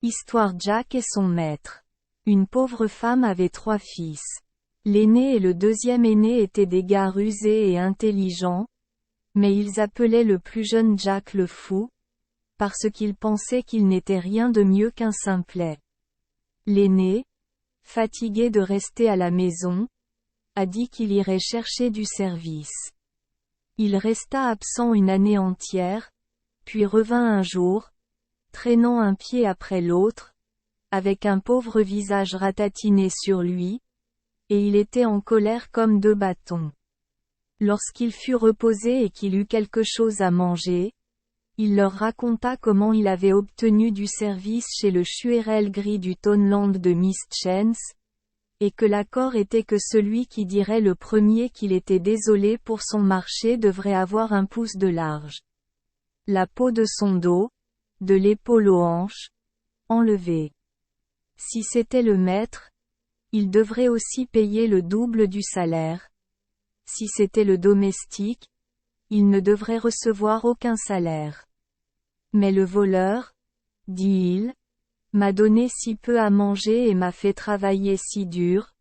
Histoire Jack et son maître. Une pauvre femme avait 3 fils. L'aîné et le deuxième aîné étaient des gars rusés et intelligents, mais ils appelaient le plus jeune Jack le fou, parce qu'ils pensaient qu'il n'était rien de mieux qu'un simplet. L'aîné, fatigué de rester à la maison, a dit qu'il irait chercher du service. Il resta absent une année entière, puis revint un jour, traînant un pied après l'autre, avec un pauvre visage ratatiné sur lui, et il était en colère comme 2 bâtons. Lorsqu'il fut reposé et qu'il eut quelque chose à manger, il leur raconta comment il avait obtenu du service chez le Chuérel gris du Toneland de Mistchens, et que l'accord était que celui qui dirait le premier qu'il était désolé pour son marché devrait avoir 1 pouce de large. La peau de son dos, de l'épaule aux hanches, enlevée. Si c'était le maître, il devrait aussi payer le double du salaire. Si c'était le domestique, il ne devrait recevoir aucun salaire. Mais le voleur, dit-il, m'a donné si peu à manger et m'a fait travailler si dur,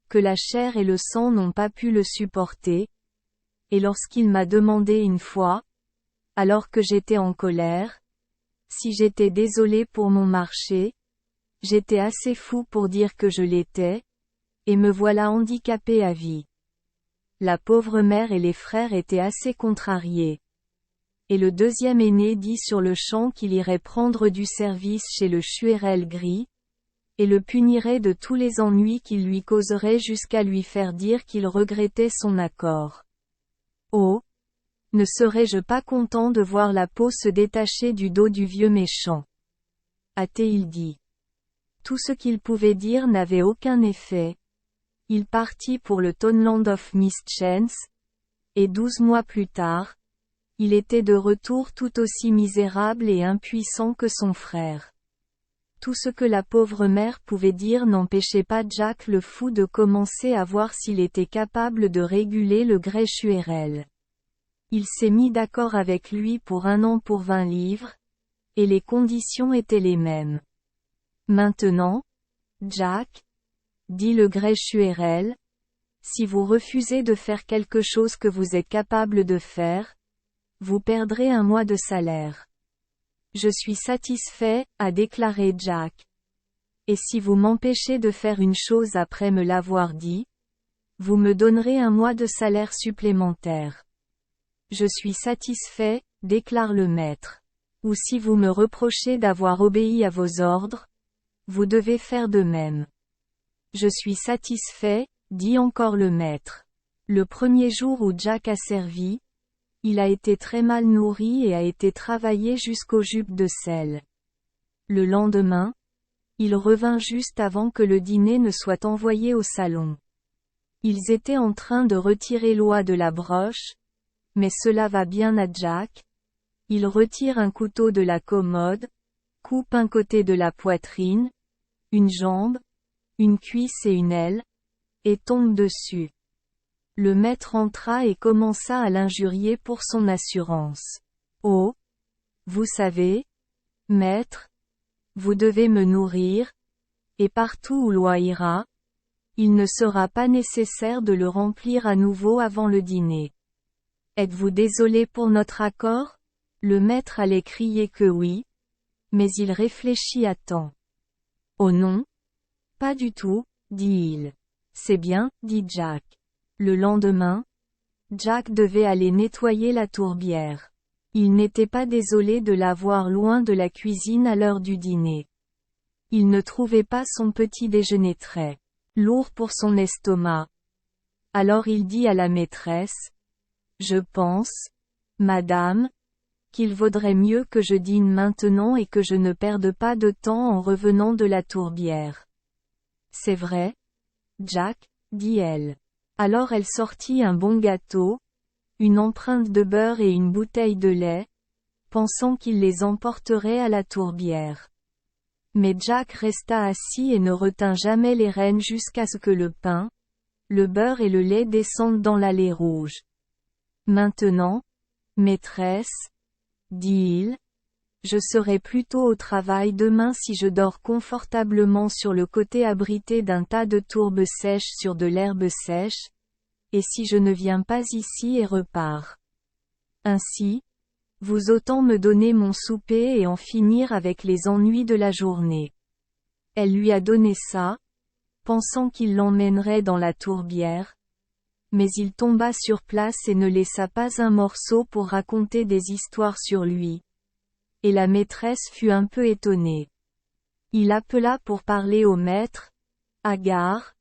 que la chair et le sang n'ont pas pu le supporter, et lorsqu'il m'a demandé une fois, alors que j'étais en colère, si j'étais désolé pour mon marché, j'étais assez fou pour dire que je l'étais, et me voilà handicapé à vie. La pauvre mère et les frères étaient assez contrariés. Et le deuxième aîné dit sur le champ qu'il irait prendre du service chez le Chuérel gris, et le punirait de tous les ennuis qu'il lui causerait jusqu'à lui faire dire qu'il regrettait son accord. Oh! Ne serais-je pas content de voir la peau se détacher du dos du vieux méchant? A-t-il dit. Tout ce qu'il pouvait dire n'avait aucun effet. Il partit pour le Toneland of Mistchens, et 12 mois plus tard, il était de retour tout aussi misérable et impuissant que son frère. Tout ce que la pauvre mère pouvait dire n'empêchait pas Jack le fou de commencer à voir s'il était capable de réguler le grès Chuérel. Il s'est mis d'accord avec lui pour 1 an pour 20 livres, et les conditions étaient les mêmes. Maintenant, Jack, dit le grès Chuérel, si vous refusez de faire quelque chose que vous êtes capable de faire, vous perdrez 1 mois de salaire. Je suis satisfait, a déclaré Jack. Et si vous m'empêchez de faire une chose après me l'avoir dit, vous me donnerez 1 mois de salaire supplémentaire. Je suis satisfait, déclare le maître. Ou si vous me reprochez d'avoir obéi à vos ordres, vous devez faire de même. Je suis satisfait, dit encore le maître. Le premier jour où Jack a servi, il a été très mal nourri et a été travaillé jusqu'aux jupes de sel. Le lendemain, il revint juste avant que le dîner ne soit envoyé au salon. Ils étaient en train de retirer l'oie de la broche, mais cela va bien à Jack. Il retire un couteau de la commode, coupe un côté de la poitrine, une jambe, une cuisse et une aile, et tombe dessus. Le maître entra et commença à l'injurier pour son assurance. Oh! Vous savez, maître, vous devez me nourrir, et partout où l'oie ira, il ne sera pas nécessaire de le remplir à nouveau avant le dîner. Êtes-vous désolé pour notre accord? Le maître allait crier que oui, mais il réfléchit à temps. Oh non? Pas du tout, dit-il. C'est bien, dit Jack. Le lendemain, Jack devait aller nettoyer la tourbière. Il n'était pas désolé de la voir loin de la cuisine à l'heure du dîner. Il ne trouvait pas son petit déjeuner très lourd pour son estomac. Alors il dit à la maîtresse, « Je pense, madame, qu'il vaudrait mieux que je dîne maintenant et que je ne perde pas de temps en revenant de la tourbière. » C'est vrai, Jack, dit elle. Alors elle sortit un bon gâteau, une empreinte de beurre et une bouteille de lait, pensant qu'il les emporterait à la tourbière. Mais Jack resta assis et ne retint jamais les rênes jusqu'à ce que le pain, le beurre et le lait descendent dans l'allée rouge. Maintenant, maîtresse, dit-il, Je serai plutôt au travail demain si je dors confortablement sur le côté abrité d'un tas de tourbes sèches sur de l'herbe sèche, et si je ne viens pas ici et repars. Ainsi, vous autant me donner mon souper et en finir avec les ennuis de la journée. Elle lui a donné ça, pensant qu'il l'emmènerait dans la tourbière, mais il tomba sur place et ne laissa pas un morceau pour raconter des histoires sur lui. Et la maîtresse fut un peu étonnée. Il appela pour parler au maître, Agar,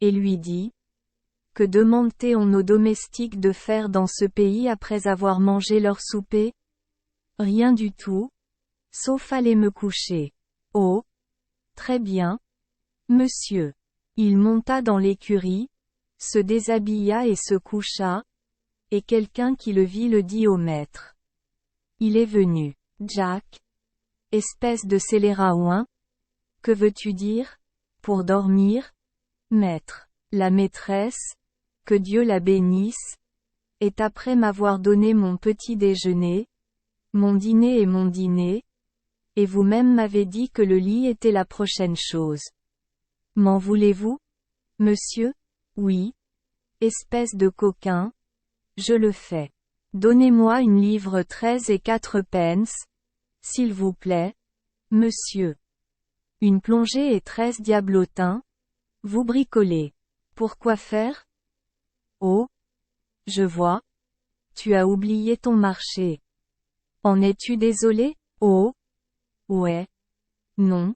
et lui dit, « Que demande-t-on aux domestiques de faire dans ce pays après avoir mangé leur souper? Rien du tout, sauf aller me coucher. Oh, très bien, monsieur. » Il monta dans l'écurie, se déshabilla et se coucha, et quelqu'un qui le vit le dit au maître. Il est venu. Jack. Espèce de scélérat ouin. Que veux-tu dire? Pour dormir? Maître. La maîtresse, que Dieu la bénisse, est après m'avoir donné mon petit déjeuner, mon dîner et mon dîner, et vous-même m'avez dit que le lit était la prochaine chose. M'en voulez-vous? Monsieur? Oui. Espèce de coquin. Je le fais. Donnez-moi une livre 13 et 4 pence, s'il vous plaît, monsieur. Une plongée et 13 diablotins. Vous bricolez. Pourquoi faire? Oh. Je vois. Tu as oublié ton marché. En es-tu désolé? Oh. Ouais. Non.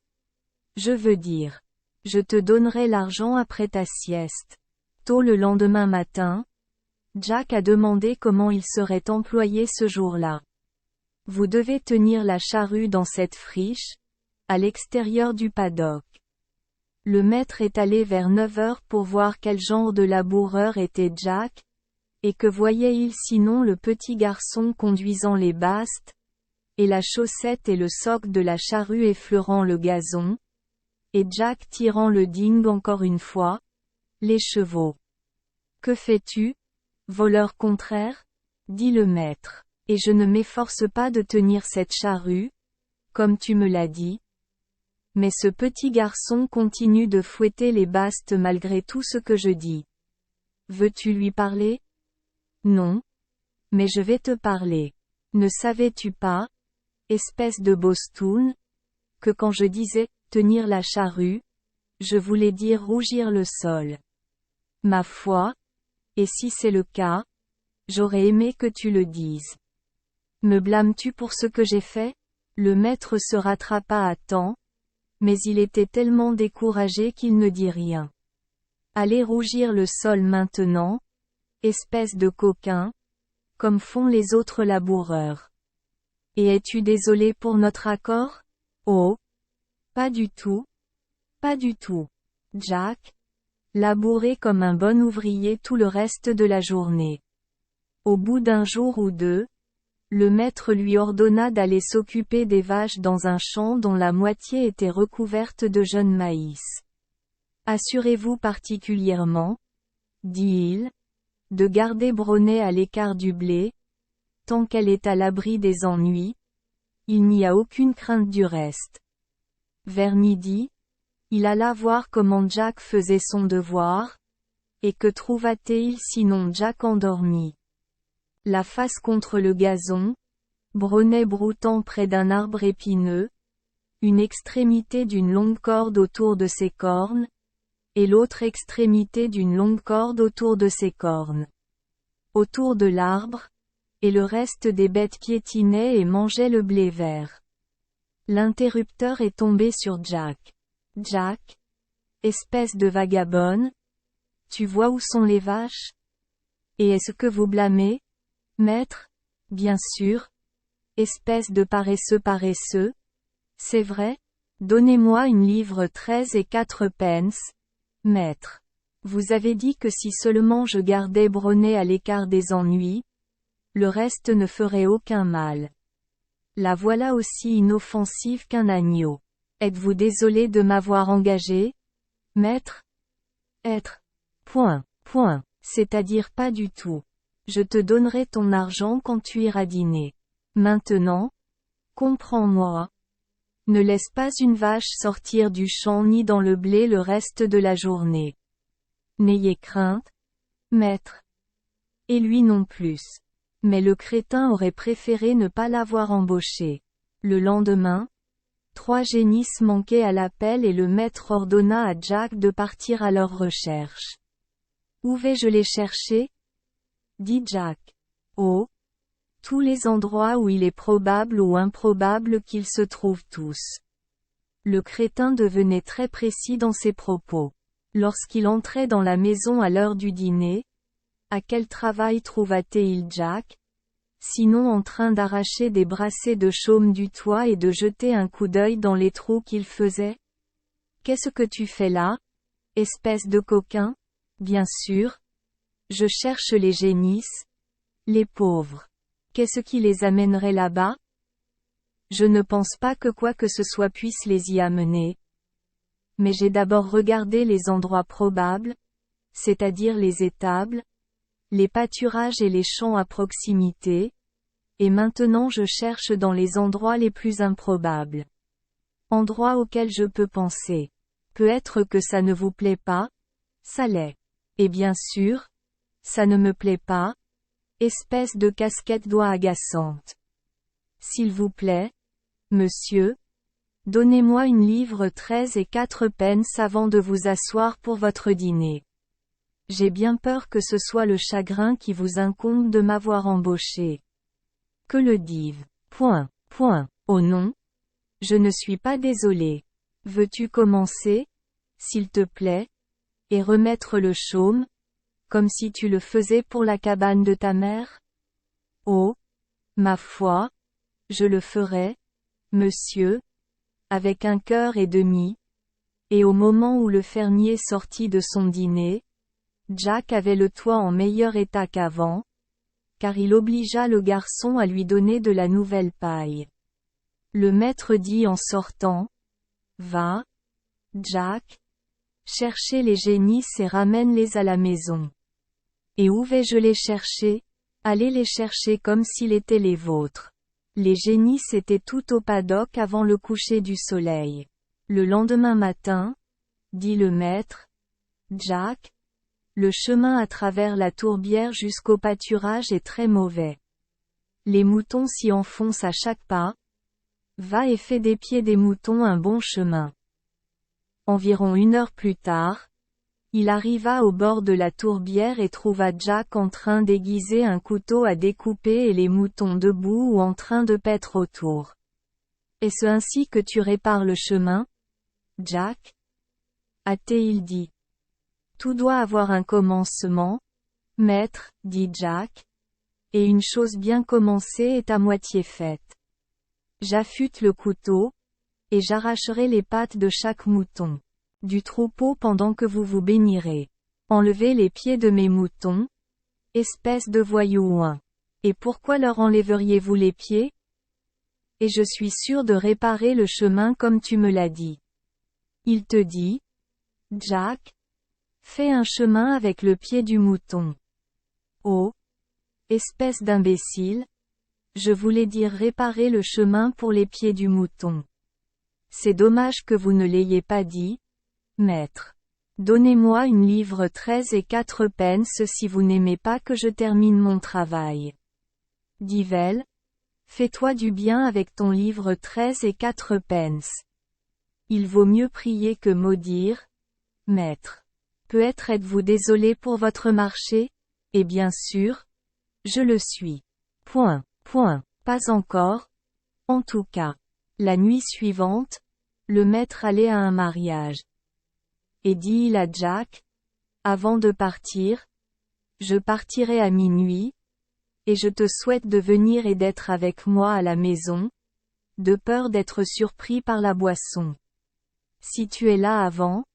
Je veux dire. Je te donnerai l'argent après ta sieste. Tôt le lendemain matin, Jack a demandé comment il serait employé ce jour-là. Vous devez tenir la charrue dans cette friche, à l'extérieur du paddock. Le maître est allé vers 9 heures pour voir quel genre de laboureur était Jack, et que voyait-il sinon le petit garçon conduisant les bastes, et la chaussette et le soc de la charrue effleurant le gazon, et Jack tirant le ding encore une fois, les chevaux. Que fais-tu? Voleur contraire? Dit le maître. Et je ne m'efforce pas de tenir cette charrue, comme tu me l'as dit. Mais ce petit garçon continue de fouetter les bastes malgré tout ce que je dis. Veux-tu lui parler? Non. Mais je vais te parler. Ne savais-tu pas, espèce de bostoun, que quand je disais « tenir la charrue », je voulais dire rougir le sol. Ma foi, et si c'est le cas, j'aurais aimé que tu le dises. Me blâmes-tu pour ce que j'ai fait? Le maître se rattrapa à temps, mais il était tellement découragé qu'il ne dit rien. Allez rougir le sol maintenant, espèce de coquin, comme font les autres laboureurs. Et es-tu désolé pour notre accord? Oh! Pas du tout. Pas du tout. Jack. Labourer comme un bon ouvrier tout le reste de la journée. Au bout d'un jour ou deux, le maître lui ordonna d'aller s'occuper des vaches dans un champ dont la moitié était recouverte de jeunes maïs. Assurez-vous particulièrement, dit-il, de garder Bronet à l'écart du blé, tant qu'elle est à l'abri des ennuis, il n'y a aucune crainte du reste. Vers midi, il alla voir comment Jack faisait son devoir, et que trouva-t-il sinon Jack endormi. La face contre le gazon, Bronet broutant près d'un arbre épineux, une extrémité d'une longue corde autour de ses cornes, et l'autre extrémité d'une longue corde autour de ses cornes. Autour de l'arbre, et le reste des bêtes piétinaient et mangeaient le blé vert. L'interrupteur est tombé sur Jack. Jack. Espèce de vagabonde. Tu vois où sont les vaches? Et est-ce que vous blâmez? Maître? Bien sûr. Espèce de paresseux. C'est vrai? Donnez-moi une livre 13 et 4 pence. Maître. Vous avez dit que si seulement je gardais Bronet à l'écart des ennuis, le reste ne ferait aucun mal. La voilà aussi inoffensive qu'un agneau. Êtes-vous désolé de m'avoir engagé? Maître? Être. Point. C'est-à-dire pas du tout. Je te donnerai ton argent quand tu iras dîner. Maintenant, Comprends-moi. Ne laisse pas une vache sortir du champ ni dans le blé le reste de la journée. N'ayez crainte, maître. Et lui non plus. Mais le crétin aurait préféré ne pas l'avoir embauché. Le lendemain, 3 génisses manquaient à l'appel et le maître ordonna à Jack de partir à leur recherche. Où vais-je les chercher? Dit Jack. Oh! Tous les endroits où il est probable ou improbable qu'ils se trouvent tous. Le crétin devenait très précis dans ses propos. Lorsqu'il entrait dans la maison à l'heure du dîner, à quel travail trouva-t-il Jack? Sinon en train d'arracher des brassées de chaume du toit et de jeter un coup d'œil dans les trous qu'il faisait? Qu'est-ce que tu fais là, espèce de coquin? Bien sûr. Je cherche les génisses. Les pauvres. Qu'est-ce qui les amènerait là-bas? Je ne pense pas que quoi que ce soit puisse les y amener. Mais j'ai d'abord regardé les endroits probables, c'est-à-dire les étables, les pâturages et les champs à proximité, et maintenant je cherche dans les endroits les plus improbables. Endroits auxquels je peux penser. Peut-être que ça ne vous plaît pas? Ça l'est. Et bien sûr, ça ne me plaît pas, espèce de casquette d'oie agaçante. S'il vous plaît, monsieur, donnez-moi une livre 13 et 4 pence avant de vous asseoir pour votre dîner. J'ai bien peur que ce soit le chagrin qui vous incombe de m'avoir embauché. Que le dive. Oh non. Je ne suis pas désolé. Veux-tu commencer, s'il te plaît, et remettre le chaume, comme si tu le faisais pour la cabane de ta mère? Oh, ma foi, je le ferai, monsieur, avec un cœur et demi. Et au moment où le fermier sortit de son dîner, Jack avait le toit en meilleur état qu'avant, car il obligea le garçon à lui donner de la nouvelle paille. Le maître dit en sortant, « Va, Jack, chercher les génisses et ramène-les à la maison. » Et où vais-je les chercher? Allez les chercher comme s'ils étaient les vôtres. Les génisses étaient tout au paddock avant le coucher du soleil. Le lendemain matin, dit le maître, Jack, le chemin à travers la tourbière jusqu'au pâturage est très mauvais. Les moutons s'y enfoncent à chaque pas. Va et fais des pieds des moutons un bon chemin. Environ 1 heure plus tard, il arriva au bord de la tourbière et trouva Jack en train d'aiguiser un couteau à découper et les moutons debout ou en train de paître autour. Est-ce ainsi que tu répares le chemin, Jack? A-t-il dit. Tout doit avoir un commencement, maître, dit Jack. Et une chose bien commencée est à moitié faite. J'affûte le couteau, et j'arracherai les pattes de chaque mouton du troupeau pendant que vous vous bénirez. Enlevez les pieds de mes moutons, espèce de voyou. Et pourquoi leur enlèveriez-vous les pieds? Et je suis sûr de réparer le chemin comme tu me l'as dit. Il te dit, Jack, fais un chemin avec le pied du mouton. Oh, espèce d'imbécile, je voulais dire réparer le chemin pour les pieds du mouton. C'est dommage que vous ne l'ayez pas dit, maître. Donnez-moi une livre 13 et 4 pence si vous n'aimez pas que je termine mon travail. Divel, fais-toi du bien avec ton livre 13 et 4 pence. Il vaut mieux prier que maudire, maître. Peut-être êtes-vous désolé pour votre marché? Et bien sûr, je le suis. Pas encore. En tout cas. La nuit suivante, le maître allait à un mariage. Et dit-il à Jack, avant de partir, je partirai à minuit, et je te souhaite de venir et d'être avec moi à la maison, de peur d'être surpris par la boisson. Si tu es là avant,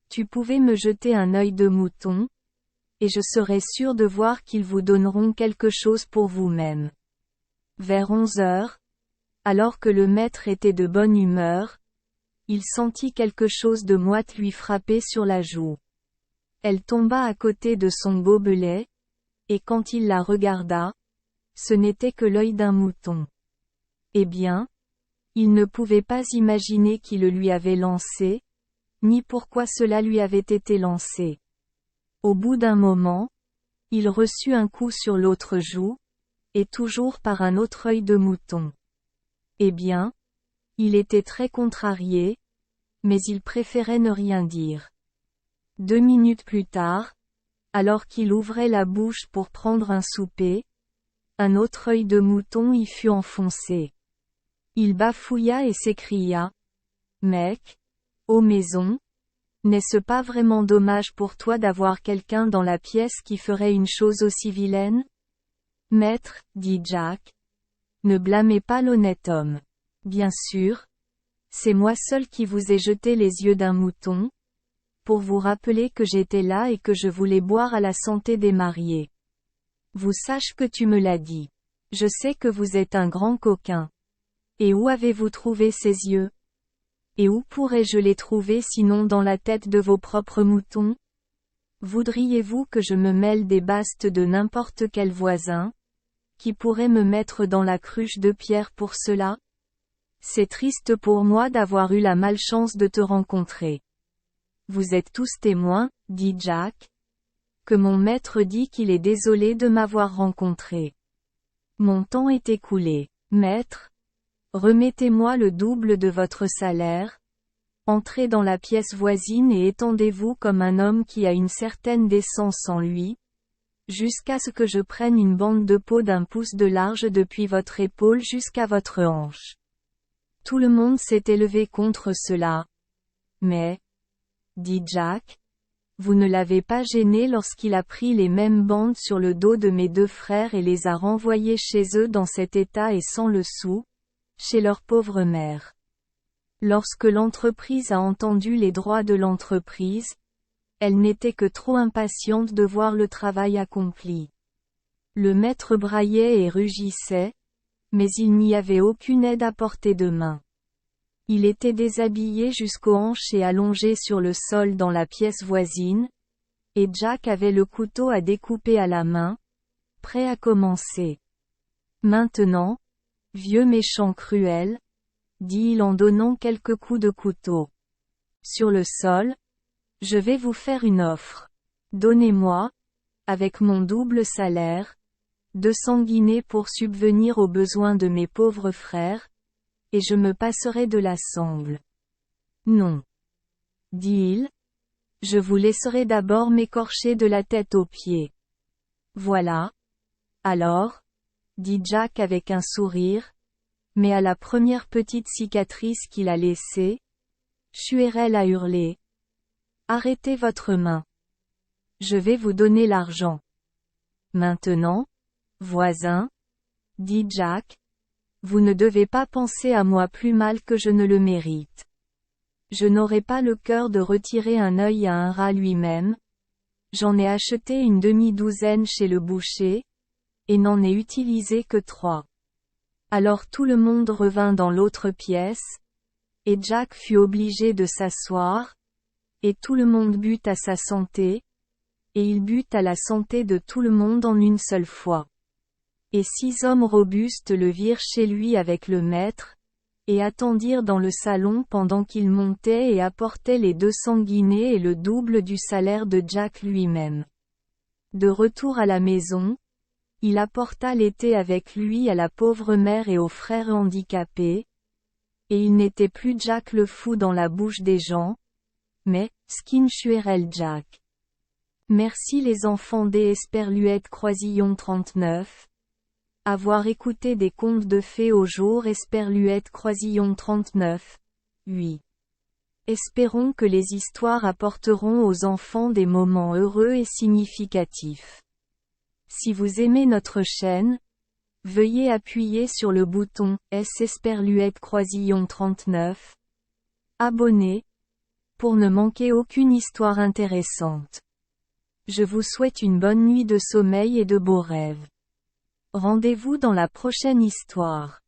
tu pouvais me jeter un œil de mouton, et je serai sûr de voir qu'ils vous donneront quelque chose pour vous-même. Vers 11 heures, alors que le maître était de bonne humeur, il sentit quelque chose de moite lui frapper sur la joue. Elle tomba à côté de son gobelet, et quand il la regarda, ce n'était que l'œil d'un mouton. Eh bien, Il ne pouvait pas imaginer qui le lui avait lancé, ni pourquoi cela lui avait été lancé. Au bout d'un moment, il reçut un coup sur l'autre joue, et toujours par un autre œil de mouton. Eh bien, il était très contrarié, mais il préférait ne rien dire. 2 minutes plus tard, alors qu'il ouvrait la bouche pour prendre un souper, un autre œil de mouton y fut enfoncé. Il bafouilla et s'écria. Mec, ô maison, n'est-ce pas vraiment dommage pour toi d'avoir quelqu'un dans la pièce qui ferait une chose aussi vilaine? Maître, dit Jack. Ne blâmez pas l'honnête homme. Bien sûr. C'est moi seul qui vous ai jeté les yeux d'un mouton, pour vous rappeler que j'étais là et que je voulais boire à la santé des mariés. Vous sache que tu me l'as dit. Je sais que vous êtes un grand coquin. Et où avez-vous trouvé ces yeux? Et où pourrais-je les trouver sinon dans la tête de vos propres moutons? Voudriez-vous que je me mêle des bastes de n'importe quel voisin, qui pourrait me mettre dans la cruche de pierre pour cela? C'est triste pour moi d'avoir eu la malchance de te rencontrer. Vous êtes tous témoins, dit Jack, que mon maître dit qu'il est désolé de m'avoir rencontré. Mon temps est écoulé. Maître, remettez-moi le double de votre salaire, entrez dans la pièce voisine et étendez-vous comme un homme qui a une certaine décence en lui, jusqu'à ce que je prenne une bande de peau d'1 pouce de large depuis votre épaule jusqu'à votre hanche. Tout le monde s'est élevé contre cela. Mais, dit Jack, vous ne l'avez pas gêné lorsqu'il a pris les mêmes bandes sur le dos de mes 2 frères et les a renvoyés chez eux dans cet état et sans le sou, chez leur pauvre mère. Lorsque l'entreprise a entendu les droits de l'entreprise, elle n'était que trop impatiente de voir le travail accompli. Le maître braillait et rugissait, mais il n'y avait aucune aide à portée de main. Il était déshabillé jusqu'aux hanches et allongé sur le sol dans la pièce voisine, et Jack avait le couteau à découper à la main, prêt à commencer. Maintenant, vieux méchant cruel, dit-il en donnant quelques coups de couteau sur le sol, je vais vous faire une offre. Donnez-moi, avec mon double salaire, 200 guinées pour subvenir aux besoins de mes pauvres frères, et je me passerai de la sangle. Non, dit-il, je vous laisserai d'abord m'écorcher de la tête aux pieds. Voilà. Alors, dit Jack avec un sourire, mais à la première petite cicatrice qu'il a laissée, Shuerel a hurlé. Arrêtez votre main. Je vais vous donner l'argent. Maintenant, voisin, dit Jack, vous ne devez pas penser à moi plus mal que je ne le mérite. Je n'aurai pas le cœur de retirer un œil à un rat lui-même. J'en ai acheté une demi-douzaine chez le boucher, et n'en ai utilisé que 3. Alors tout le monde revint dans l'autre pièce, et Jack fut obligé de s'asseoir, et tout le monde but à sa santé, et il but à la santé de tout le monde en une seule fois. Et 6 hommes robustes le virent chez lui avec le maître, et attendirent dans le salon pendant qu'il montait et apportait les 200 guinées et le double du salaire de Jack lui-même. De retour à la maison, il apporta l'été avec lui à la pauvre mère et aux frères handicapés, et il n'était plus Jack le fou dans la bouche des gens, mais Skin-Shuerel Jack. Merci les enfants des Esperluette Croisillon 39. Avoir écouté des contes de fées au jour Esperluette Croisillon 39. 8. Espérons que les histoires apporteront aux enfants des moments heureux et significatifs. Si vous aimez notre chaîne, veuillez appuyer sur le bouton S Esperluette Croisillon 39. Abonner, pour ne manquer aucune histoire intéressante. Je vous souhaite une bonne nuit de sommeil et de beaux rêves. Rendez-vous dans la prochaine histoire.